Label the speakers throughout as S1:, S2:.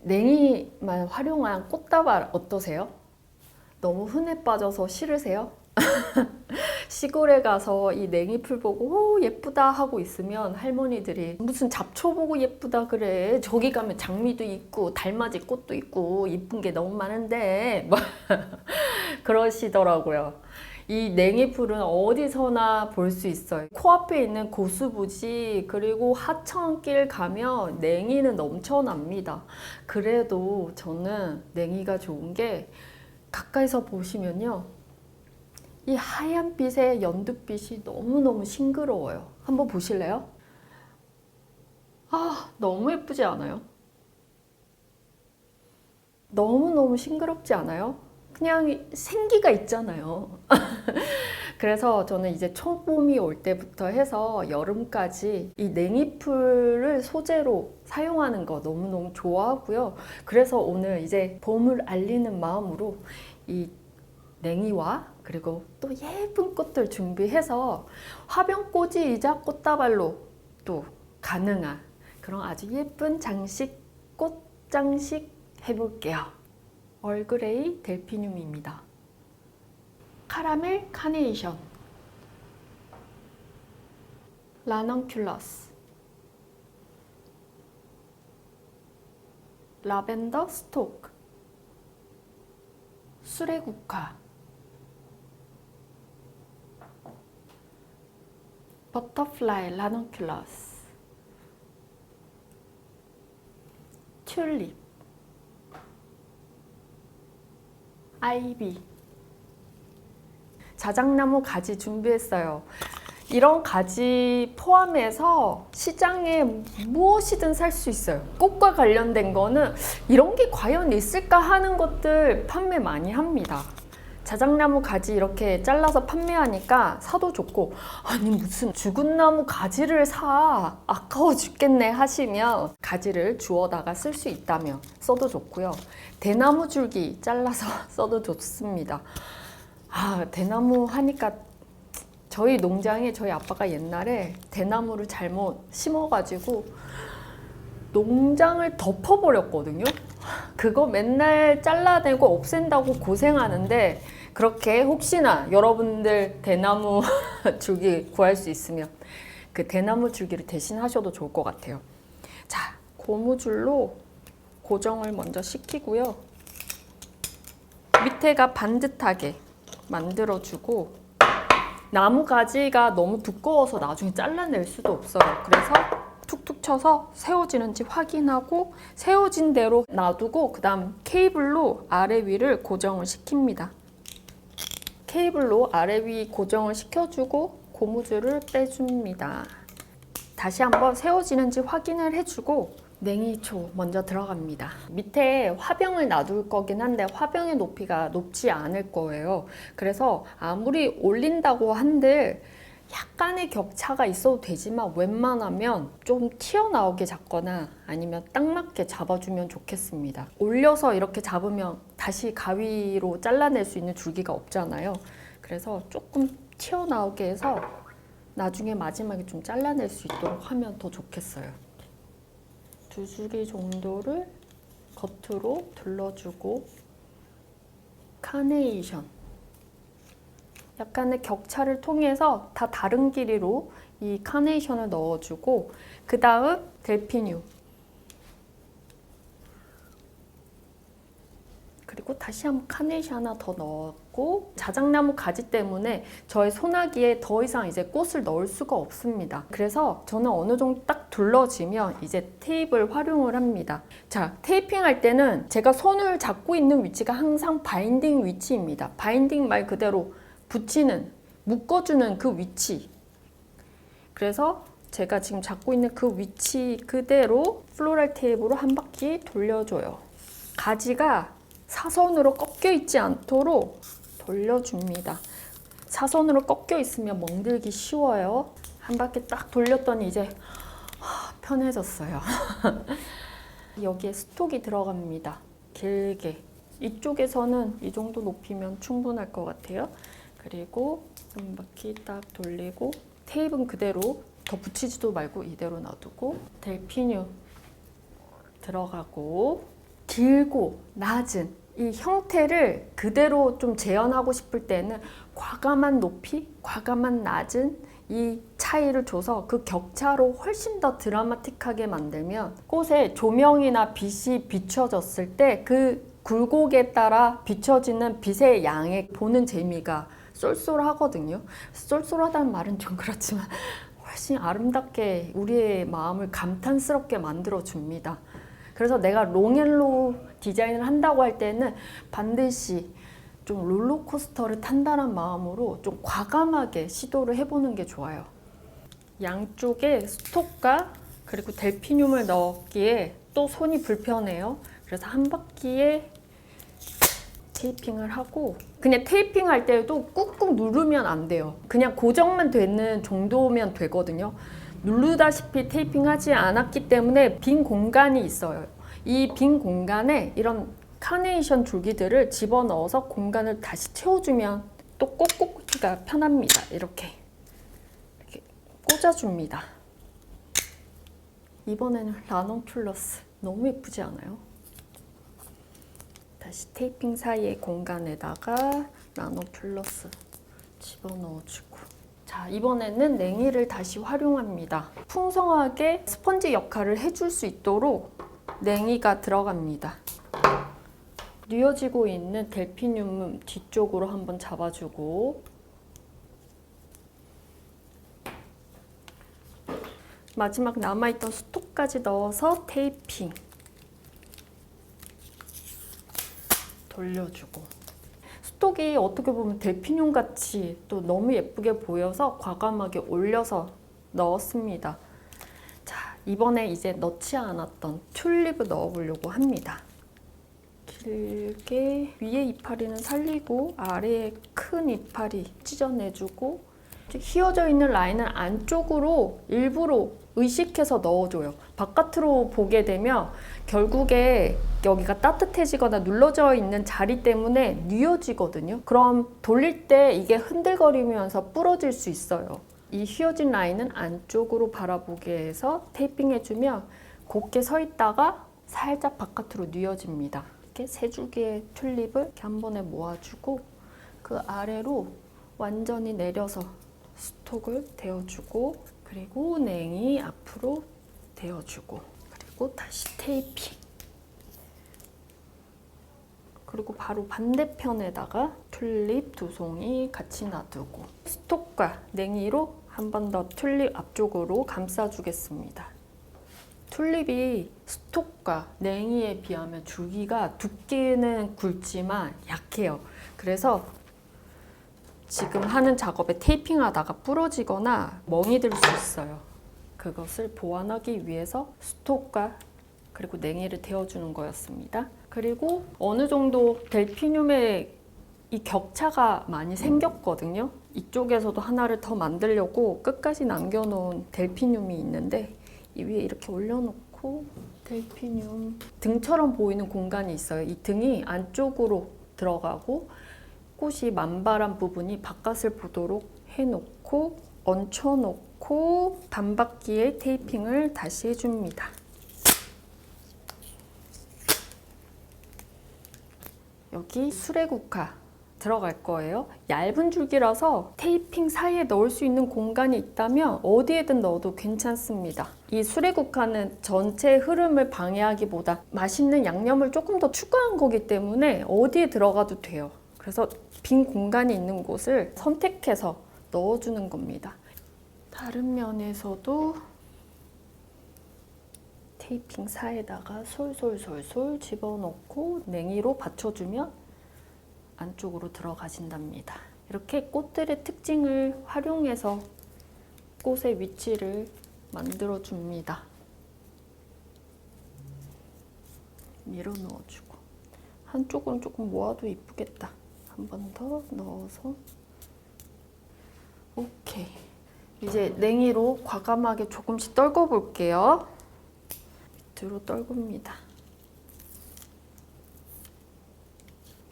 S1: 냉이만 활용한 꽃다발 어떠세요? 너무 흔해 빠져서 싫으세요? 시골에 가서 이 냉이풀 보고 오, 예쁘다 하고 있으면 할머니들이 무슨 잡초 보고 예쁘다 그래. 저기 가면 장미도 있고 달맞이 꽃도 있고 이쁜 게 너무 많은데 뭐 그러시더라고요. 이 냉이풀은 어디서나 볼 수 있어요. 코앞에 있는 고수부지 그리고 하천길 가면 냉이는 넘쳐납니다. 그래도 저는 냉이가 좋은 게 가까이서 보시면요. 이 하얀 빛의 연두빛이 너무너무 싱그러워요. 한번 보실래요? 아, 너무 예쁘지 않아요? 너무너무 싱그럽지 않아요? 그냥 생기가 있잖아요. 그래서 저는 이제 초봄이 올 때부터 해서 여름까지 이 냉이풀을 소재로 사용하는 거 너무너무 좋아하고요. 그래서 오늘 이제 봄을 알리는 마음으로 이 냉이와 그리고 또 예쁜 꽃들 준비해서 화병꽂이이자 꽃다발로 또 가능한 그런 아주 예쁜 장식, 꽃장식 해볼게요. 얼그레이 델피늄입니다. 카라멜 카네이션, 라넌큘러스, 라벤더 스토크, 수레국화, 버터플라이 라넌큘러스, 튤립, 아이비, 자작나무 가지 준비했어요. 이런 가지 포함해서 시장에 무엇이든 살 수 있어요. 꽃과 관련된 거는 이런 게 과연 있을까 하는 것들 판매 많이 합니다. 자작나무 가지 이렇게 잘라서 판매하니까 사도 좋고, 아니 무슨 죽은 나무 가지를 사 아까워 죽겠네 하시면 가지를 주워다가 쓸 수 있다면 써도 좋고요. 대나무 줄기 잘라서 써도 좋습니다. 아, 대나무 하니까 저희 농장에 저희 아빠가 옛날에 대나무를 잘못 심어가지고 농장을 덮어버렸거든요. 그거 맨날 잘라내고 없앤다고 고생하는데 그렇게 혹시나 여러분들 대나무 줄기 구할 수 있으면 그 대나무 줄기를 대신 하셔도 좋을 것 같아요. 자, 고무줄로 고정을 먼저 시키고요. 밑에가 반듯하게 만들어주고 나무 가지가 너무 두꺼워서 나중에 잘라낼 수도 없어요. 그래서 툭툭 쳐서 세워지는지 확인하고 세워진 대로 놔두고 그 다음 케이블로 아래 위를 고정을 시킵니다. 케이블로 아래 위 고정을 시켜주고 고무줄을 빼줍니다. 다시 한번 세워지는지 확인을 해주고 냉이초 먼저 들어갑니다. 밑에 화병을 놔둘 거긴 한데 화병의 높이가 높지 않을 거예요. 그래서 아무리 올린다고 한들 약간의 격차가 있어도 되지만 웬만하면 좀 튀어나오게 잡거나 아니면 딱 맞게 잡아주면 좋겠습니다. 올려서 이렇게 잡으면 다시 가위로 잘라낼 수 있는 줄기가 없잖아요. 그래서 조금 튀어나오게 해서 나중에 마지막에 좀 잘라낼 수 있도록 하면 더 좋겠어요. 두 줄기 정도를 겉으로 둘러주고 카네이션 약간의 격차를 통해서 다 다른 길이로 이 카네이션을 넣어주고 그 다음 델피늄 그리고 다시 한번 카네이션 하나 더 넣었고 자작나무 가지 때문에 저의 소나기에 더 이상 이제 꽃을 넣을 수가 없습니다. 그래서 저는 어느 정도 딱 둘러지면 이제 테이프를 활용을 합니다. 자, 테이핑 할 때는 제가 손을 잡고 있는 위치가 항상 바인딩 위치입니다. 바인딩 말 그대로 붙이는, 묶어주는 그 위치. 그래서 제가 지금 잡고 있는 그 위치 그대로 플로럴 테이프로 한 바퀴 돌려줘요. 가지가 사선으로 꺾여 있지 않도록 돌려줍니다. 사선으로 꺾여 있으면 멍들기 쉬워요. 한 바퀴 딱 돌렸더니 이제 편해졌어요. 여기에 스톡이 들어갑니다. 길게. 이쪽에서는 이 정도 높이면 충분할 것 같아요. 그리고 한 바퀴 딱 돌리고 테이프는 그대로 더 붙이지도 말고 이대로 놔두고 델피늄 들어가고 길고 낮은 이 형태를 그대로 좀 재현하고 싶을 때는 과감한 높이, 과감한 낮은 이 차이를 줘서 그 격차로 훨씬 더 드라마틱하게 만들면 꽃에 조명이나 빛이 비춰졌을 때 그 굴곡에 따라 비춰지는 빛의 양에 보는 재미가 쏠쏠하거든요. 쏠쏠하다는 말은 좀 그렇지만 훨씬 아름답게 우리의 마음을 감탄스럽게 만들어줍니다. 그래서 내가 롱앤로우 디자인을 한다고 할 때는 반드시 좀 롤러코스터를 탄다는 마음으로 좀 과감하게 시도를 해보는 게 좋아요. 양쪽에 스톡과 그리고 델피늄을 넣기에 또 손이 불편해요. 그래서 한 바퀴에 테이핑을 하고, 그냥 테이핑 할 때도 꾹꾹 누르면 안 돼요. 그냥 고정만 되는 정도면 되거든요. 누르다시피 테이핑하지 않았기 때문에 빈 공간이 있어요. 이 빈 공간에 이런 카네이션 줄기들을 집어넣어서 공간을 다시 채워주면 또 꽂기가 편합니다. 이렇게 꽂아줍니다. 이번에는 라논툴러스 너무 예쁘지 않아요? 다시 테이핑 사이의 공간에다가 라논툴러스 집어넣어주고, 자, 이번에는 냉이를 다시 활용합니다. 풍성하게 스펀지 역할을 해줄 수 있도록 냉이가 들어갑니다. 뉘어지고 있는 델피늄 뒤쪽으로 한번 잡아주고, 마지막 남아있던 스톡까지 넣어서 테이핑 돌려주고, 스톡이 어떻게 보면 델피늄 같이 또 너무 예쁘게 보여서 과감하게 올려서 넣었습니다. 자, 이번에 이제 넣지 않았던 튤립을 넣어보려고 합니다. 길게 위에 이파리는 살리고 아래에 큰 이파리 찢어내주고, 휘어져 있는 라인을 안쪽으로 일부러 의식해서 넣어줘요. 바깥으로 보게 되면 결국에 여기가 따뜻해지거나 눌러져 있는 자리 때문에 뉘어지거든요. 그럼 돌릴 때 이게 흔들거리면서 부러질 수 있어요. 이 휘어진 라인은 안쪽으로 바라보게 해서 테이핑해주면 곧게 서 있다가 살짝 바깥으로 뉘어집니다. 이렇게 세 줄기의 튤립을 이렇게 한 번에 모아주고, 그 아래로 완전히 내려서 스톡을 대어주고, 그리고 냉이 앞으로 대어주고, 그리고 다시 테이핑. 그리고 바로 반대편에다가 튤립 두 송이 같이 놔두고, 스톡과 냉이로 한 번 더 튤립 앞쪽으로 감싸주겠습니다. 튤립이 스톡과 냉이에 비하면 줄기가 두께는 굵지만 약해요. 그래서 지금 하는 작업에 테이핑하다가 부러지거나 멍이 들 수 있어요. 그것을 보완하기 위해서 스톡과 그리고 냉이를 데워주는 거였습니다. 그리고 어느 정도 델피늄의 이 격차가 많이 생겼거든요. 이쪽에서도 하나를 더 만들려고 끝까지 남겨놓은 델피늄이 있는데, 이 위에 이렇게 올려놓고 델피늄 등처럼 보이는 공간이 있어요. 이 등이 안쪽으로 들어가고 꽃이 만발한 부분이 바깥을 보도록 해놓고 얹혀놓고 반바퀴에 테이핑을 다시 해줍니다. 여기 수레국화 들어갈 거예요. 얇은 줄기라서 테이핑 사이에 넣을 수 있는 공간이 있다면 어디에든 넣어도 괜찮습니다. 이 수레국화는 전체 흐름을 방해하기보다 맛있는 양념을 조금 더 추가한 거기 때문에 어디에 들어가도 돼요. 그래서 빈 공간이 있는 곳을 선택해서 넣어주는 겁니다. 다른 면에서도 테이핑 사이에다가 솔솔솔솔 집어넣고 냉이로 받쳐주면 안쪽으로 들어가진답니다. 이렇게 꽃들의 특징을 활용해서 꽃의 위치를 만들어줍니다. 밀어 넣어주고, 한쪽은 조금 모아도 이쁘겠다. 한 번 더 넣어서, 오케이. 이제 냉이로 과감하게 조금씩 떨궈 볼게요. 밑으로 떨굽니다.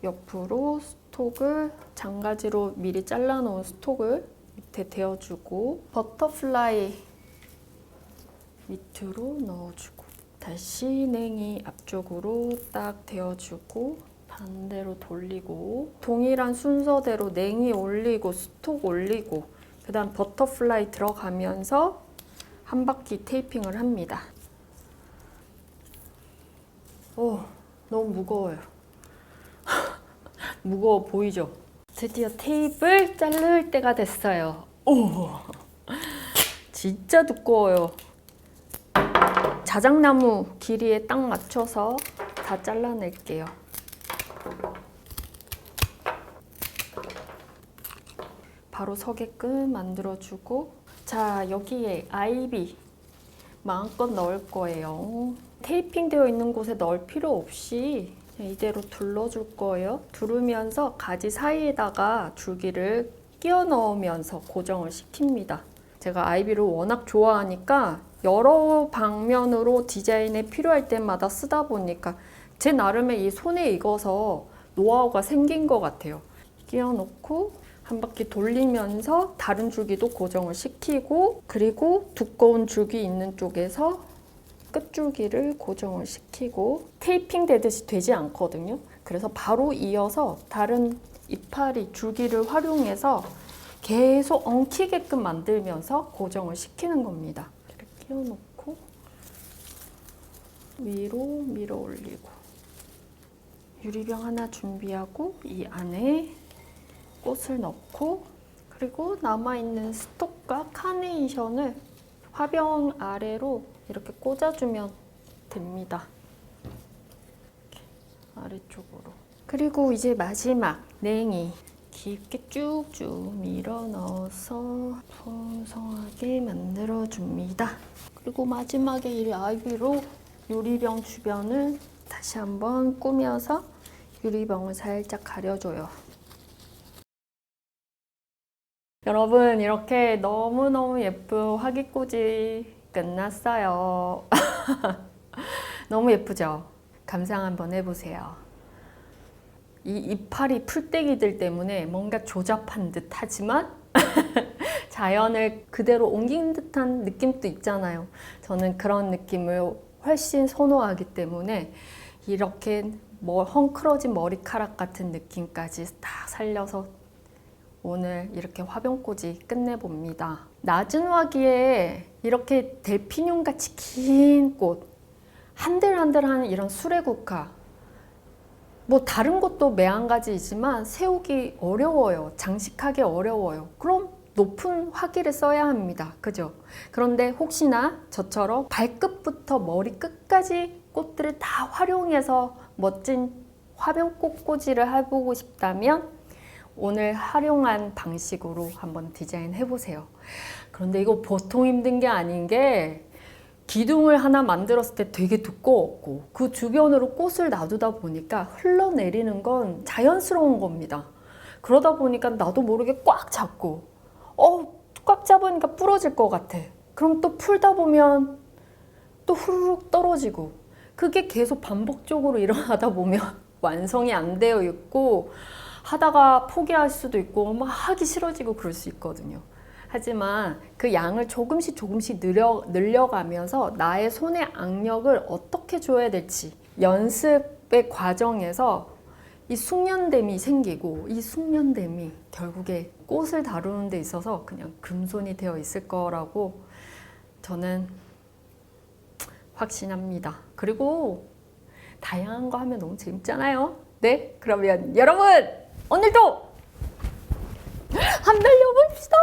S1: 옆으로 스톡을, 장가지로 미리 잘라놓은 스톡을 밑에 대어주고, 버터플라이 밑으로 넣어주고, 다시 냉이 앞쪽 반대쪽으로 딱 대어주고 반대로 돌리고 동일한 순서대로 냉이 올리고 스톡 올리고 그 다음 버터플라이 들어가면서 한 바퀴 테이핑을 합니다. 오, 너무 무거워요. 무거워 보이죠? 드디어 테이프를 자를 때가 됐어요. 오, 진짜 두꺼워요. 자작나무 길이에 딱 맞춰서 다 잘라낼게요. 바로 서게끔 만들어주고, 자, 여기에 아이비 마음껏 넣을 거예요. 테이핑 되어 있는 곳에 넣을 필요 없이 이대로 둘러줄 거예요. 두르면서 가지 사이에다가 줄기를 끼워 넣으면서 고정을 시킵니다. 제가 아이비를 워낙 좋아하니까 여러 방면으로 디자인에 필요할 때마다 쓰다 보니까 제 나름의 이 손에 익어서 노하우가 생긴 것 같아요. 끼워 넣고 한 바퀴 돌리면서 다른 줄기도 고정을 시키고, 그리고 두꺼운 줄기 있는 쪽에서 끝줄기를 고정을 시키고, 테이핑 되듯이 되지 않거든요. 그래서 바로 이어서 다른 이파리 줄기를 활용해서 계속 엉키게끔 만들면서 고정을 시키는 겁니다. 이렇게 끼워놓고 위로 밀어 올리고, 유리병 하나 준비하고 이 안에 꽃을 넣고, 그리고 남아있는 스톡과 카네이션을 화병 아래로 이렇게 꽂아주면 됩니다. 이렇게 아래쪽으로. 그리고 이제 마지막 냉이 깊게 쭉쭉 밀어 넣어서 풍성하게 만들어 줍니다. 그리고 마지막에 이 아이비로 유리병 주변을 다시 한번 꾸며서 유리병을 살짝 가려줘요. 여러분, 이렇게 너무너무 예쁜 화기꽃이 끝났어요. 너무 예쁘죠? 감상 한번 해보세요. 이 이파리 풀떼기들 때문에 뭔가 조잡한 듯 하지만 자연을 그대로 옮긴 듯한 느낌도 있잖아요. 저는 그런 느낌을 훨씬 선호하기 때문에 이렇게 헝클어진 머리카락 같은 느낌까지 다 살려서 오늘 이렇게 화병꽂이 끝내봅니다. 낮은 화기에 이렇게 델피늄 같이 긴 꽃, 한들한들한 이런 수레국화, 뭐 다른 것도 매한가지이지만 세우기 어려워요. 장식하기 어려워요. 그럼 높은 화기를 써야 합니다. 그죠? 그런데 혹시나 저처럼 발끝부터 머리 끝까지 꽃들을 다 활용해서 멋진 화병꽃꽂이를 해보고 싶다면 오늘 활용한 방식으로 한번 디자인 해보세요. 그런데 이거 보통 힘든 게 아닌 게, 기둥을 하나 만들었을 때 되게 두꺼웠고 그 주변으로 꽃을 놔두다 보니까 흘러내리는 건 자연스러운 겁니다. 그러다 보니까 나도 모르게 꽉 잡고 꽉 잡으니까 부러질 것 같아. 그럼 또 풀다 보면 또 후루룩 떨어지고, 그게 계속 반복적으로 일어나다 보면 완성이 안 되어 있고 하다가 포기할 수도 있고 막 하기 싫어지고 그럴 수 있거든요. 하지만 그 양을 조금씩 늘려가면서 나의 손의 악력을 어떻게 줘야 될지 연습의 과정에서 이 숙련됨이 생기고, 이 숙련됨이 결국에 꽃을 다루는 데 있어서 그냥 금손이 되어 있을 거라고 저는 확신합니다. 그리고 다양한 거 하면 너무 재밌잖아요. 네, 그러면 여러분 오늘도 한번 달려봅시다.